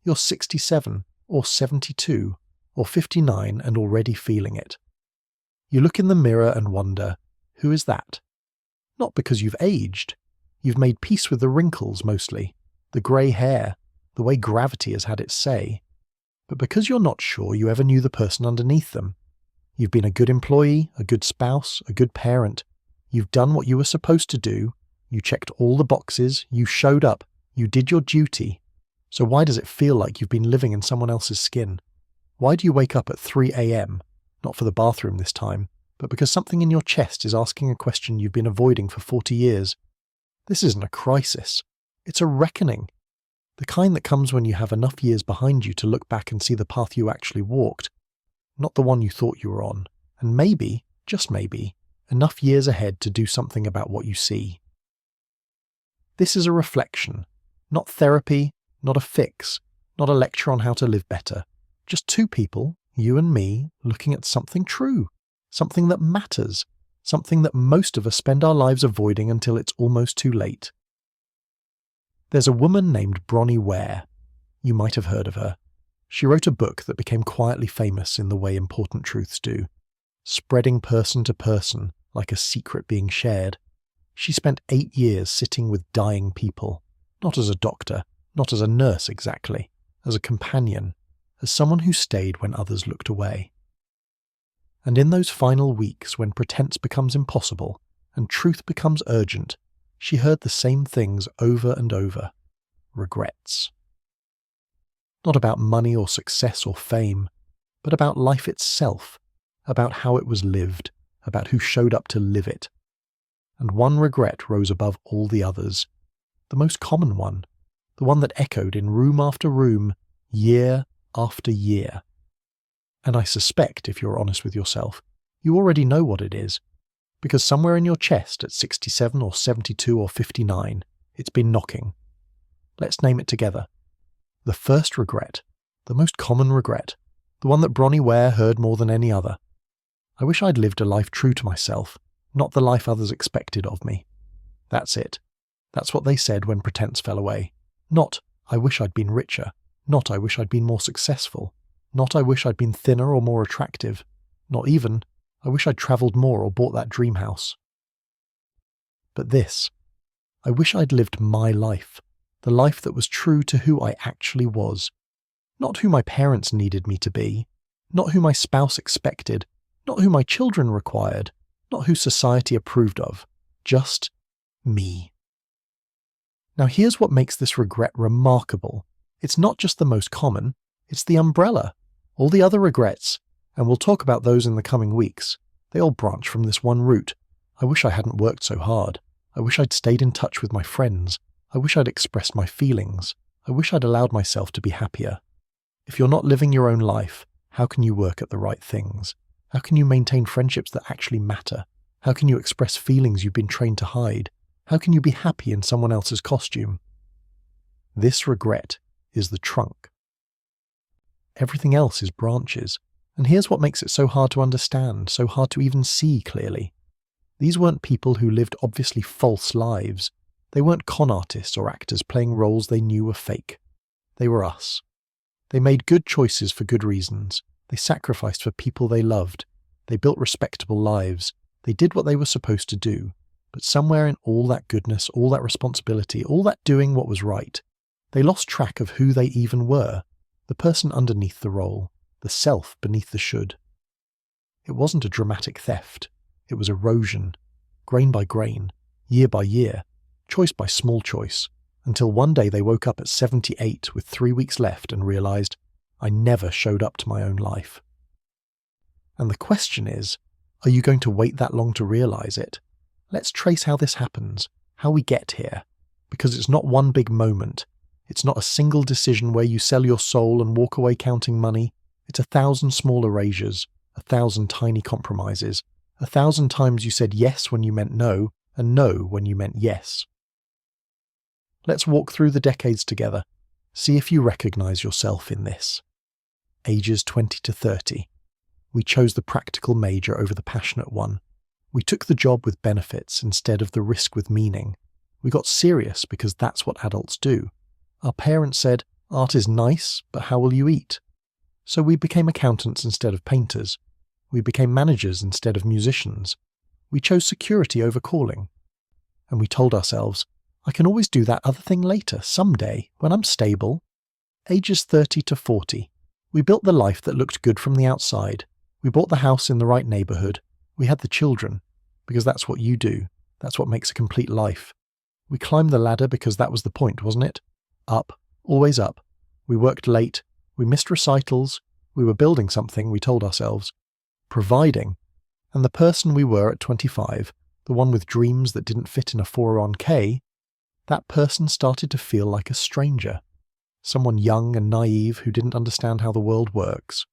You're 67 or 72 or 59 and already feeling it. You look in the mirror and wonder, who is that? Not because you've aged. You've made peace with the wrinkles mostly, the grey hair, the way gravity has had its say. But because you're not sure you ever knew the person underneath them. You've been a good employee, a good spouse, a good parent. You've done what you were supposed to do. You checked all the boxes. You showed up. You did your duty. So why does it feel like you've been living in someone else's skin? Why do you wake up at 3 a.m., not for the bathroom this time, but because something in your chest is asking a question you've been avoiding for 40 years? This isn't a crisis. It's a reckoning. The kind that comes when you have enough years behind you to look back and see the path you actually walked, not the one you thought you were on, and maybe, just maybe, enough years ahead to do something about what you see. This is a reflection, not therapy, not a fix, not a lecture on how to live better. Just two people, you and me, looking at something true, something that matters, something that most of us spend our lives avoiding until it's almost too late. There's a woman named Bronnie Ware. You might have heard of her. She wrote a book that became quietly famous in the way important truths do, spreading person to person like a secret being shared. She spent 8 years sitting with dying people, not as a doctor, not as a nurse exactly, as a companion, as someone who stayed when others looked away. And in those final weeks when pretense becomes impossible and truth becomes urgent, she heard the same things over and over. Regrets. Not about money or success or fame, but about life itself, about how it was lived, about who showed up to live it. And one regret rose above all the others, the most common one, the one that echoed in room after room, year after year. And I suspect, if you're honest with yourself, you already know what it is, because somewhere in your chest at 67 or 72 or 59, it's been knocking. Let's name it together. The first regret, the most common regret, the one that Bronnie Ware heard more than any other. I wish I'd lived a life true to myself, not the life others expected of me. That's it. That's what they said when pretense fell away. Not, I wish I'd been richer. Not, I wish I'd been more successful. Not, I wish I'd been thinner or more attractive. Not even, I wish I'd travelled more or bought that dream house. But this, I wish I'd lived my life, the life that was true to who I actually was. Not who my parents needed me to be, not who my spouse expected, not who my children required, not who society approved of, just me. Now here's what makes this regret remarkable. It's not just the most common, it's the umbrella. All the other regrets, and we'll talk about those in the coming weeks, they all branch from this one root. I wish I hadn't worked so hard. I wish I'd stayed in touch with my friends. I wish I'd expressed my feelings. I wish I'd allowed myself to be happier. If you're not living your own life, how can you work at the right things? How can you maintain friendships that actually matter? How can you express feelings you've been trained to hide? How can you be happy in someone else's costume? This regret is the trunk. Everything else is branches. And here's what makes it so hard to understand, so hard to even see clearly. These weren't people who lived obviously false lives. They weren't con artists or actors playing roles they knew were fake. They were us. They made good choices for good reasons. They sacrificed for people they loved. They built respectable lives. They did what they were supposed to do. But somewhere in all that goodness, all that responsibility, all that doing what was right, they lost track of who they even were, the person underneath the role, the self beneath the should. It wasn't a dramatic theft. It was erosion, grain by grain, year by year, choice by small choice, until one day they woke up at 78 with 3 weeks left and realized, I never showed up to my own life. And the question is, are you going to wait that long to realize it? Let's trace how this happens, how we get here, because it's not one big moment. It's not a single decision where you sell your soul and walk away counting money. It's 1,000 small erasures, 1,000 tiny compromises, 1,000 times you said yes when you meant no, and no when you meant yes. Let's walk through the decades together. See if you recognize yourself in this. Ages 20 to 30. We chose the practical major over the passionate one. We took the job with benefits instead of the risk with meaning. We got serious because that's what adults do. Our parents said, Art is nice, but how will you eat? So we became accountants instead of painters. We became managers instead of musicians. We chose security over calling. And we told ourselves, I can always do that other thing later, someday, when I'm stable. Ages 30 to 40. We built the life that looked good from the outside. We bought the house in the right neighbourhood. We had the children, because that's what you do. That's what makes a complete life. We climbed the ladder because that was the point, wasn't it? Up, always up. We worked late. We missed recitals. We were building something, we told ourselves. Providing. And the person we were at 25, the one with dreams that didn't fit in a 401k, that person started to feel like a stranger. Someone young and naive who didn't understand how the world works.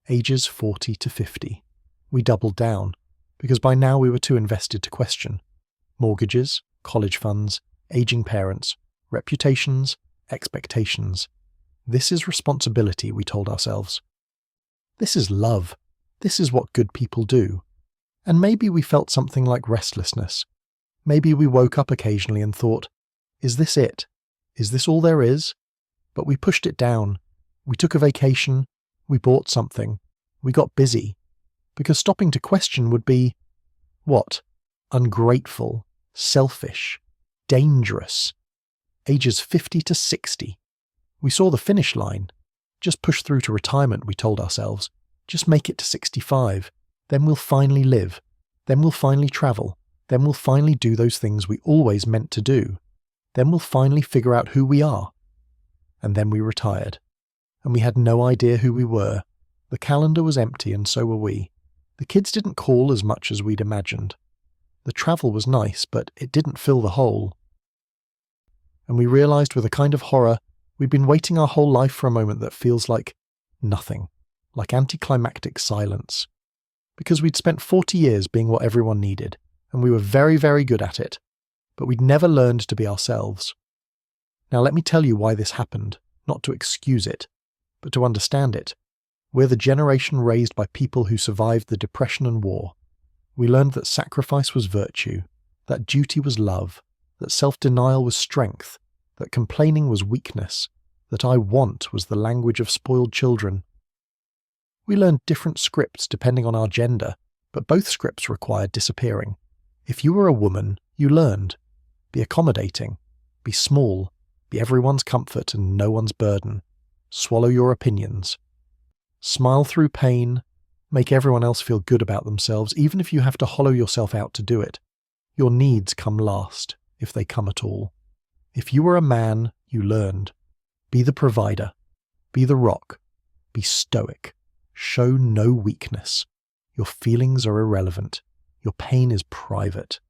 Ages 40 to 50. We doubled down, because by now we were too invested to question. Mortgages, college funds, aging parents, reputations, expectations. This is responsibility, we told ourselves. This is love. This is what good people do. And maybe we felt something like restlessness. Maybe we woke up occasionally and thought, is this it? Is this all there is? But we pushed it down. We took a vacation. We bought something. We got busy. Because stopping to question would be, what? Ungrateful, selfish, dangerous. Ages 50 to 60. We saw the finish line. Just push through to retirement, we told ourselves. Just make it to 65. Then we'll finally live. Then we'll finally travel. Then we'll finally do those things we always meant to do. Then we'll finally figure out who we are. And then we retired. And we had no idea who we were. The calendar was empty and so were we. The kids didn't call as much as we'd imagined. The travel was nice, but it didn't fill the hole. And we realized with a kind of horror, we'd been waiting our whole life for a moment that feels like nothing, like anticlimactic silence. Because we'd spent 40 years being what everyone needed, and we were very, very good at it, but we'd never learned to be ourselves. Now let me tell you why this happened, not to excuse it, but to understand it. We're the generation raised by people who survived the Depression and war. We learned that sacrifice was virtue, that duty was love, that self-denial was strength, that complaining was weakness, that I want was the language of spoiled children. We learned different scripts depending on our gender, but both scripts required disappearing. If you were a woman, you learned. Be accommodating. Be small. Be everyone's comfort and no one's burden. Swallow your opinions. Smile through pain. Make everyone else feel good about themselves, even if you have to hollow yourself out to do it. Your needs come last, if they come at all. If you were a man, you learned. Be the provider. Be the rock. Be stoic. Show no weakness. Your feelings are irrelevant. Your pain is private.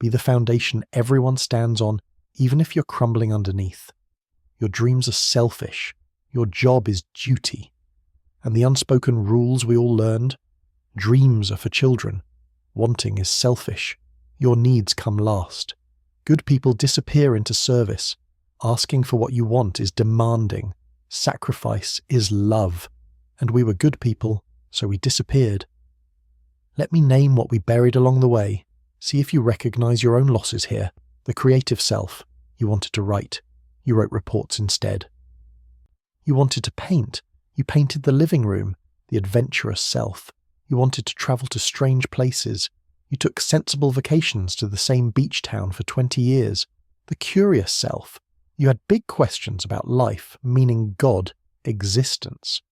Be the foundation everyone stands on, even if you're crumbling underneath. Your dreams are selfish. Your job is duty. And the unspoken rules we all learned? Dreams are for children. Wanting is selfish. Your needs come last. Good people disappear into service. Asking for what you want is demanding. Sacrifice is love. And we were good people, so we disappeared. Let me name what we buried along the way. See if you recognize your own losses here. The creative self. You wanted to write. You wrote reports instead. You wanted to paint. You painted the living room. The adventurous self. You wanted to travel to strange places. You took sensible vacations to the same beach town for 20 years. The curious self. You had big questions about life, meaning God, existence.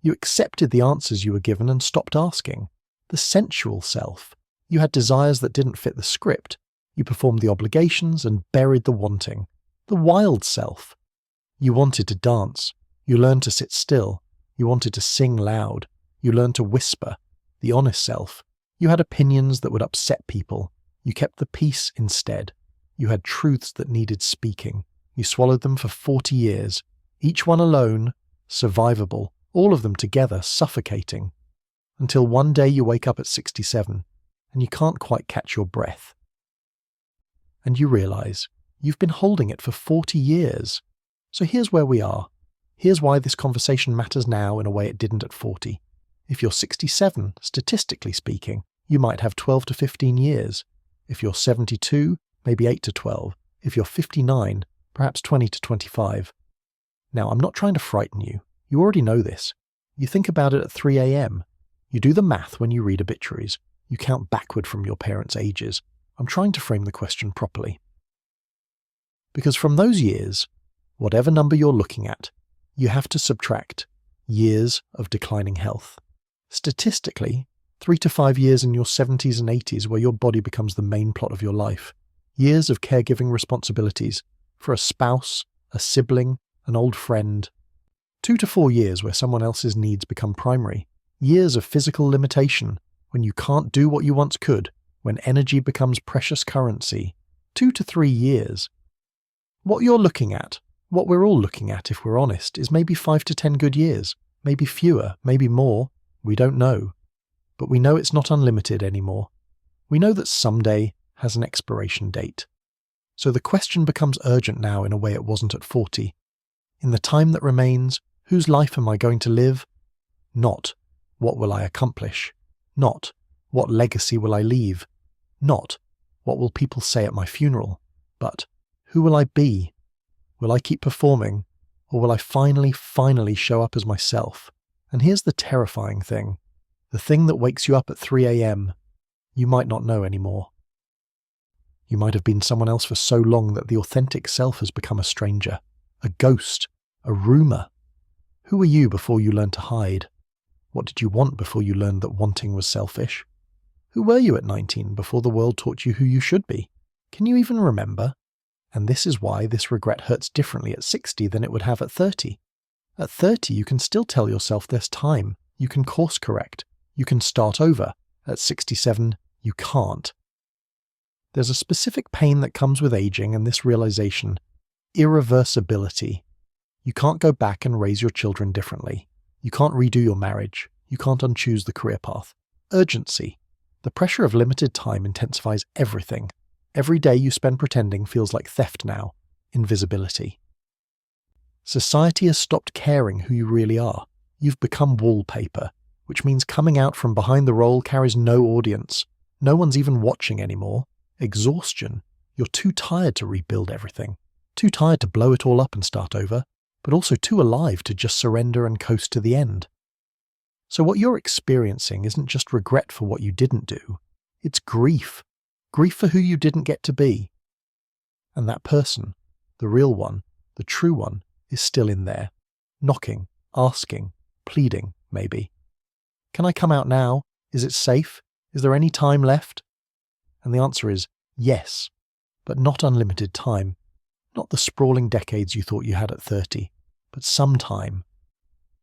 You accepted the answers you were given and stopped asking. The sensual self. You had desires that didn't fit the script. You performed the obligations and buried the wanting. The wild self. You wanted to dance. You learned to sit still. You wanted to sing loud. You learned to whisper. The honest self. You had opinions that would upset people. You kept the peace instead. You had truths that needed speaking. You swallowed them for 40 years. Each one alone, survivable. All of them together, suffocating. Until one day you wake up at 67, and you can't quite catch your breath. And you realize you've been holding it for 40 years. So here's where we are. Here's why this conversation matters now in a way it didn't at 40. If you're 67, statistically speaking, you might have 12 to 15 years. If you're 72, maybe 8 to 12. If you're 59, perhaps 20 to 25. Now, I'm not trying to frighten you. You already know this. You think about it at 3 a.m. You do the math when you read obituaries. You count backward from your parents' ages. I'm trying to frame the question properly. Because from those years, whatever number you're looking at, you have to subtract years of declining health. Statistically, 3 to 5 years in your 70s and 80s where your body becomes the main plot of your life. Years of caregiving responsibilities for a spouse, a sibling, an old friend. 2 to 4 years where someone else's needs become primary. Years of physical limitation when you can't do what you once could, when energy becomes precious currency. 2 to 3 years. What you're looking at, what we're all looking at if we're honest, is maybe 5 to 10 good years. Maybe fewer, maybe more. We don't know. But we know it's not unlimited anymore. We know that someday has an expiration date. So the question becomes urgent now in a way it wasn't at 40. In the time that remains, whose life am I going to live? Not, what will I accomplish? Not, what legacy will I leave? Not, what will people say at my funeral? But, who will I be? Will I keep performing? Or will I finally show up as myself? And here's the terrifying thing. The thing that wakes you up at 3 a.m., you might not know anymore. You might have been someone else for so long that the authentic self has become a stranger, a ghost, a rumour. Who were you before you learned to hide? What did you want before you learned that wanting was selfish? Who were you at 19 before the world taught you who you should be? Can you even remember? And this is why this regret hurts differently at 60 than it would have at 30. At 30, you can still tell yourself there's time. You can course correct. You can start over. At 67, you can't. There's a specific pain that comes with aging and this realization. Irreversibility. You can't go back and raise your children differently. You can't redo your marriage. You can't unchoose the career path. Urgency. The pressure of limited time intensifies everything. Every day you spend pretending feels like theft now. Invisibility. Society has stopped caring who you really are. You've become wallpaper, which means coming out from behind the role carries no audience. No one's even watching anymore. Exhaustion. You're too tired to rebuild everything. Too tired to blow it all up and start over, but also too alive to just surrender and coast to the end. So what you're experiencing isn't just regret for what you didn't do. It's grief. Grief for who you didn't get to be. And that person, the real one, the true one, is still in there, knocking, asking, pleading, maybe. Can I come out now? Is it safe? Is there any time left? And the answer is yes, but not unlimited time. Not the sprawling decades you thought you had at 30, but some time.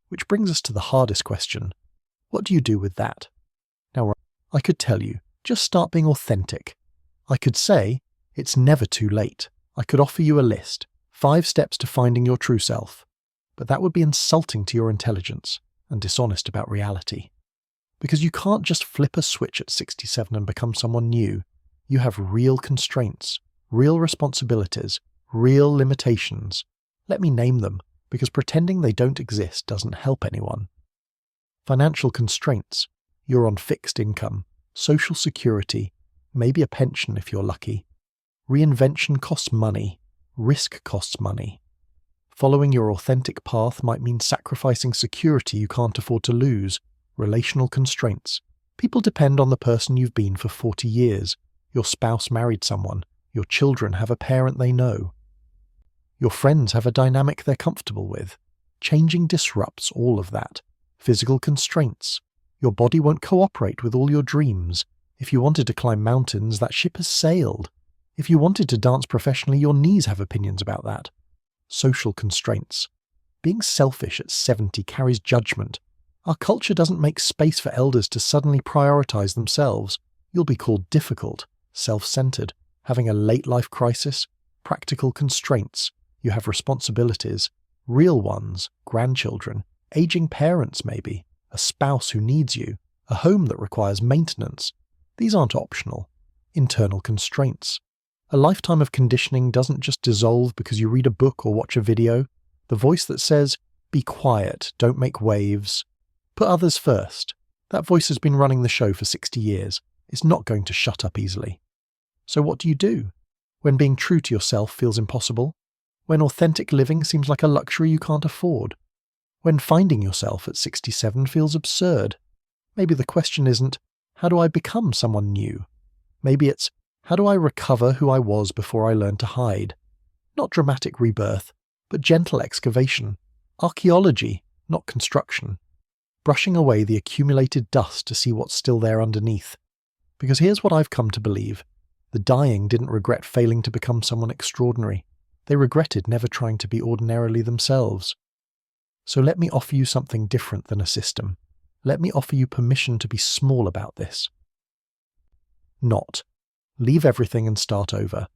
Which brings us to the hardest question. What do you do with that? Now, I could tell you, just start being authentic. I could say, it's never too late. I could offer you a list, 5 steps to finding your true self. But that would be insulting to your intelligence and dishonest about reality. Because you can't just flip a switch at 67 and become someone new. You have real constraints, real responsibilities, real limitations. Let me name them, because pretending they don't exist doesn't help anyone. Financial constraints. You're on fixed income, social security, maybe a pension if you're lucky. Reinvention costs money. Risk costs money. Following your authentic path might mean sacrificing security you can't afford to lose. Relational constraints. People depend on the person you've been for 40 years. Your spouse married someone. Your children have a parent they know. Your friends have a dynamic they're comfortable with. Changing disrupts all of that. Physical constraints. Your body won't cooperate with all your dreams. If you wanted to climb mountains, that ship has sailed. If you wanted to dance professionally, your knees have opinions about that. Social constraints. Being selfish at 70 carries judgment. Our culture doesn't make space for elders to suddenly prioritize themselves. You'll be called difficult, self-centered, having a late-life crisis, practical constraints. You have responsibilities, real ones, grandchildren, aging parents maybe, a spouse who needs you, a home that requires maintenance. These aren't optional. Internal constraints. A lifetime of conditioning doesn't just dissolve because you read a book or watch a video. The voice that says, be quiet, don't make waves, put others first. That voice has been running the show for 60 years. It's not going to shut up easily. So what do you do when being true to yourself feels impossible? when authentic living seems like a luxury you can't afford, when finding yourself at 67 feels absurd. Maybe the question isn't, how do I become someone new? Maybe it's, how do I recover who I was before I learned to hide? Not dramatic rebirth, but gentle excavation. Archaeology, not construction. Brushing away the accumulated dust to see what's still there underneath. Because here's what I've come to believe. The dying didn't regret failing to become someone extraordinary. They regretted never trying to be ordinarily themselves. So let me offer you something different than a system. Let me offer you permission to be small about this. Not, leave everything and start over.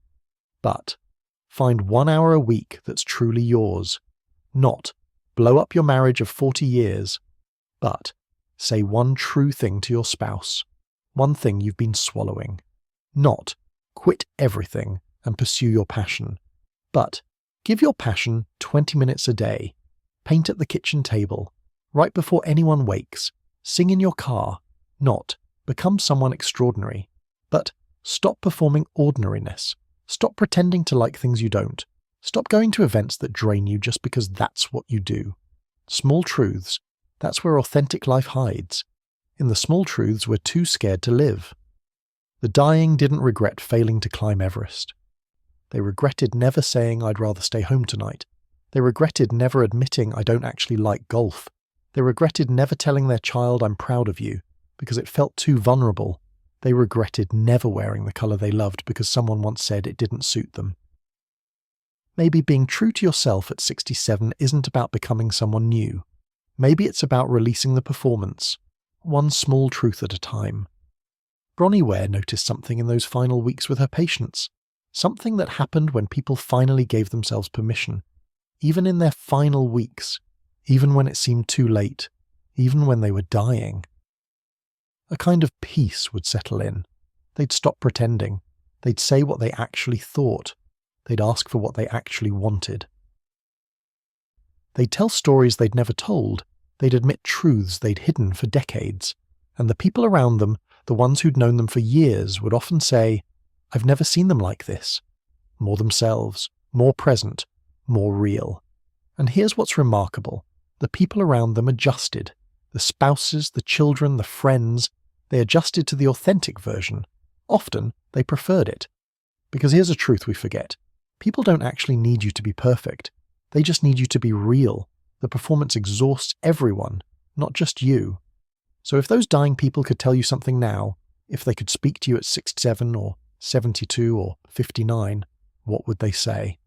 But, find 1 hour a week that's truly yours. Not, blow up your marriage of 40 years. But, say one true thing to your spouse. One thing you've been swallowing. Not, quit everything and pursue your passion. But, give your passion 20 minutes a day. Paint at the kitchen table. Right before anyone wakes. Sing in your car. Not, become someone extraordinary. But, stop performing ordinariness. Stop pretending to like things you don't. Stop going to events that drain you just because that's what you do. Small truths. That's where authentic life hides. In the small truths we're too scared to live. The dying didn't regret failing to climb Everest. They regretted never saying I'd rather stay home tonight. They regretted never admitting I don't actually like golf. They regretted never telling their child I'm proud of you, because it felt too vulnerable. They regretted never wearing the colour they loved because someone once said it didn't suit them. Maybe being true to yourself at 67 isn't about becoming someone new. Maybe it's about releasing the performance, one small truth at a time. Bronnie Ware noticed something in those final weeks with her patients. Something that happened when people finally gave themselves permission. Even in their final weeks. Even when it seemed too late. Even when they were dying. A kind of peace would settle in. They'd stop pretending. They'd say what they actually thought. They'd ask for what they actually wanted. They'd tell stories they'd never told. They'd admit truths they'd hidden for decades. And the people around them, the ones who'd known them for years, would often say, I've never seen them like this. More themselves, more present, more real. And here's what's remarkable. The people around them adjusted. The spouses, the children, the friends, they adjusted to the authentic version. Often, they preferred it. Because here's a truth we forget. People don't actually need you to be perfect. They just need you to be real. The performance exhausts everyone, not just you. So if those dying people could tell you something now, if they could speak to you at 67 or 72 or 59, what would they say?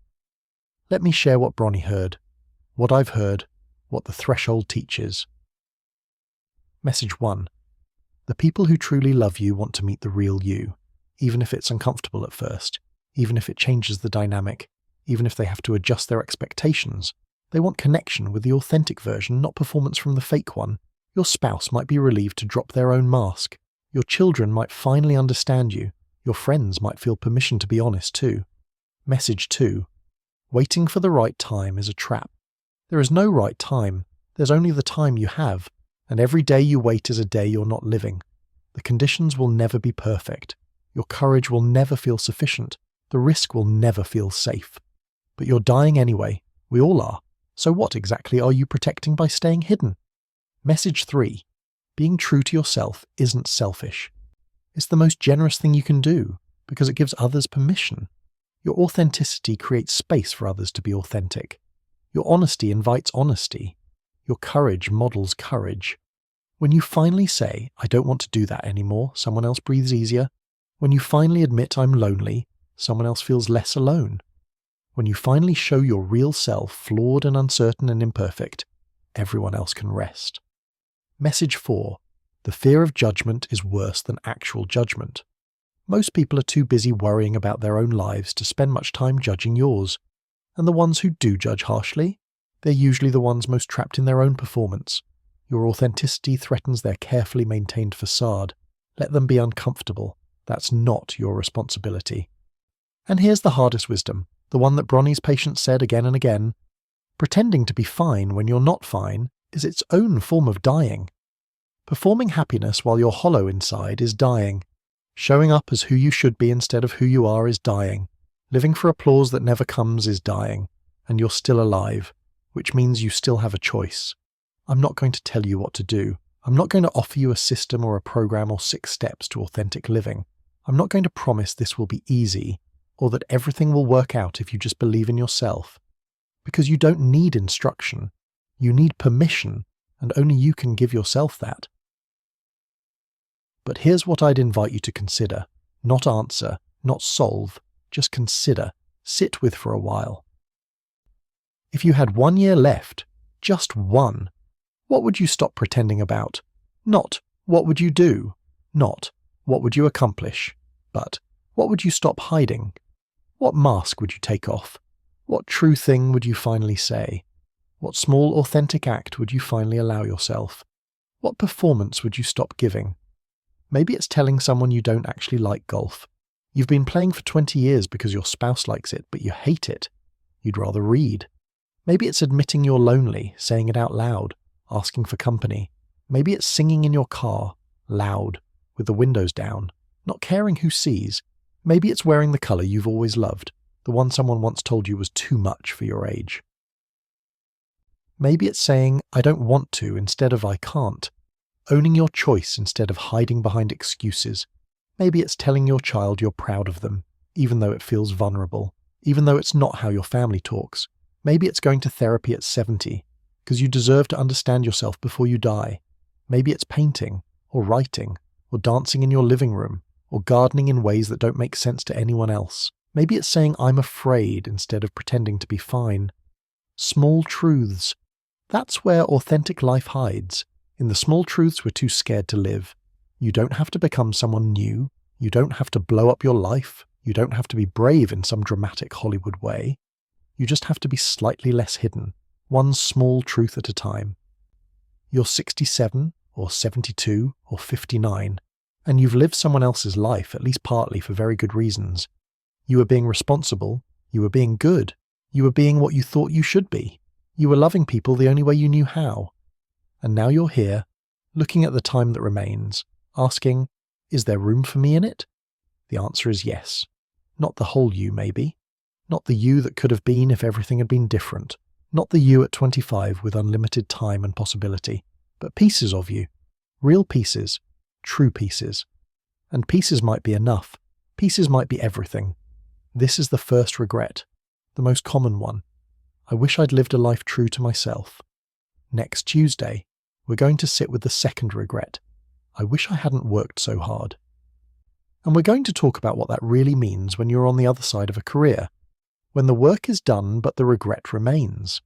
Let me share what Bronnie heard, what I've heard, what the threshold teaches. Message 1. The people who truly love you want to meet the real you, even if it's uncomfortable at first, even if it changes the dynamic, even if they have to adjust their expectations. They want connection with the authentic version, not performance from the fake one. Your spouse might be relieved to drop their own mask. Your children might finally understand you. Your friends might feel permission to be honest too. Message 2. Waiting for the right time is a trap. There is no right time. There's only the time you have. And every day you wait is a day you're not living. The conditions will never be perfect. Your courage will never feel sufficient. The risk will never feel safe. But you're dying anyway. We all are. So what exactly are you protecting by staying hidden? Message 3. Being true to yourself isn't selfish. It's the most generous thing you can do, because it gives others permission. Your authenticity creates space for others to be authentic. Your honesty invites honesty. Your courage models courage. When you finally say, I don't want to do that anymore, someone else breathes easier. When you finally admit I'm lonely, someone else feels less alone. When you finally show your real self, flawed and uncertain and imperfect, everyone else can rest. Message 4. The fear of judgment is worse than actual judgment. Most people are too busy worrying about their own lives to spend much time judging yours. And the ones who do judge harshly, they're usually the ones most trapped in their own performance. Your authenticity threatens their carefully maintained facade. Let them be uncomfortable. That's not your responsibility. And here's the hardest wisdom, the one that Bronnie's patient said again and again. Pretending to be fine when you're not fine is its own form of dying. Performing happiness while you're hollow inside is dying. Showing up as who you should be instead of who you are is dying. Living for applause that never comes is dying. and you're still alive, which means you still have a choice. I'm not going to tell you what to do. I'm not going to offer you a system or a program or 6 steps to authentic living. I'm not going to promise this will be easy or that everything will work out if you just believe in yourself. Because you don't need instruction. You need permission, and only you can give yourself that. But here's what I'd invite you to consider. Not answer, not solve, just consider, sit with for a while. If you had 1 year left, just one, what would you stop pretending about? Not, what would you do? Not, what would you accomplish? But, what would you stop hiding? What mask would you take off? What true thing would you finally say? What small authentic act would you finally allow yourself? What performance would you stop giving? Maybe it's telling someone you don't actually like golf. You've been playing for 20 years because your spouse likes it, but you hate it. You'd rather read. Maybe it's admitting you're lonely, saying it out loud, asking for company. Maybe it's singing in your car, loud, with the windows down, not caring who sees. Maybe it's wearing the colour you've always loved, the one someone once told you was too much for your age. Maybe it's saying, I don't want to instead of I can't. Owning your choice instead of hiding behind excuses. Maybe it's telling your child you're proud of them, even though it feels vulnerable, even though it's not how your family talks. Maybe it's going to therapy at 70, because you deserve to understand yourself before you die. Maybe it's painting, or writing, or dancing in your living room, or gardening in ways that don't make sense to anyone else. Maybe it's saying I'm afraid instead of pretending to be fine. Small truths. That's where authentic life hides. In the small truths we're too scared to live. You don't have to become someone new. You don't have to blow up your life. You don't have to be brave in some dramatic Hollywood way. You just have to be slightly less hidden, one small truth at a time. You're 67, or 72, or 59, and you've lived someone else's life, at least partly for very good reasons. You were being responsible. You were being good. You were being what you thought you should be. You were loving people the only way you knew how. And now you're here, looking at the time that remains, asking, is there room for me in it? The answer is yes. Not the whole you, maybe. Not the you that could have been if everything had been different. Not the you at 25 with unlimited time and possibility. But pieces of you. Real pieces. True pieces. And pieces might be enough. Pieces might be everything. This is the first regret. The most common one. I wish I'd lived a life true to myself. Next Tuesday, we're going to sit with the second regret. I wish I hadn't worked so hard. And we're going to talk about what that really means when you're on the other side of a career, when the work is done but the regret remains.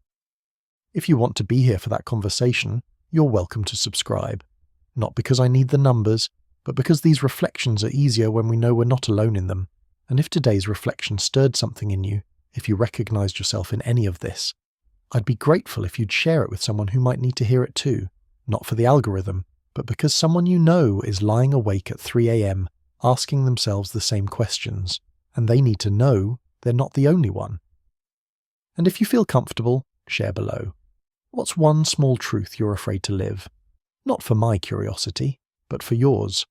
If you want to be here for that conversation, you're welcome to subscribe. Not because I need the numbers, but because these reflections are easier when we know we're not alone in them. And if today's reflection stirred something in you, if you recognized yourself in any of this, I'd be grateful if you'd share it with someone who might need to hear it too, not for the algorithm, but because someone you know is lying awake at 3 a.m. asking themselves the same questions, and they need to know they're not the only one. And if you feel comfortable, share below. What's one small truth you're afraid to live? Not for my curiosity, but for yours.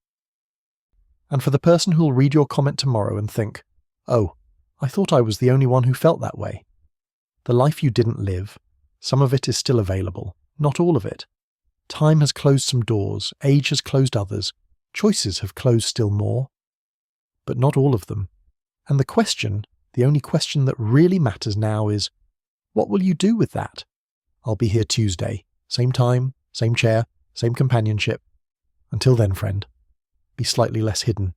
And for the person who'll read your comment tomorrow and think, oh, I thought I was the only one who felt that way. The life you didn't live, some of it is still available, not all of it. Time has closed some doors, age has closed others, choices have closed still more. But not all of them. And the only question that really matters now is, what will you do with that? I'll be here Tuesday, same time, same chair, same companionship. Until then, friend, be slightly less hidden.